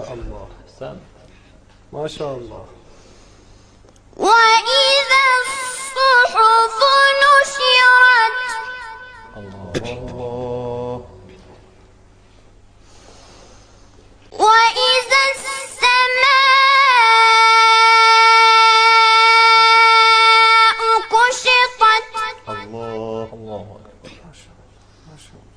شاء الله. أحسن. ما شاء الله. وإذا الصحف نشرت. الله. وإذا السماء كشطت. الله. الله. ما شاء الله.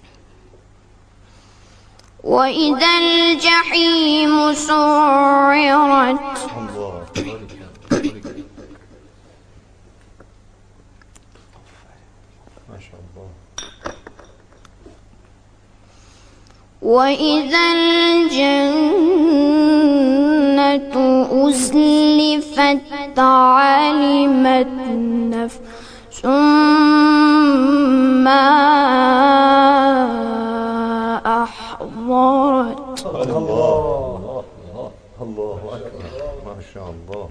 وإذا الجحيم سعرت. الله. ما شاء الله. وإذا الجنة أزلفت علمت نفس ما أحضرت. الله. الله أكبر. ما شاء الله.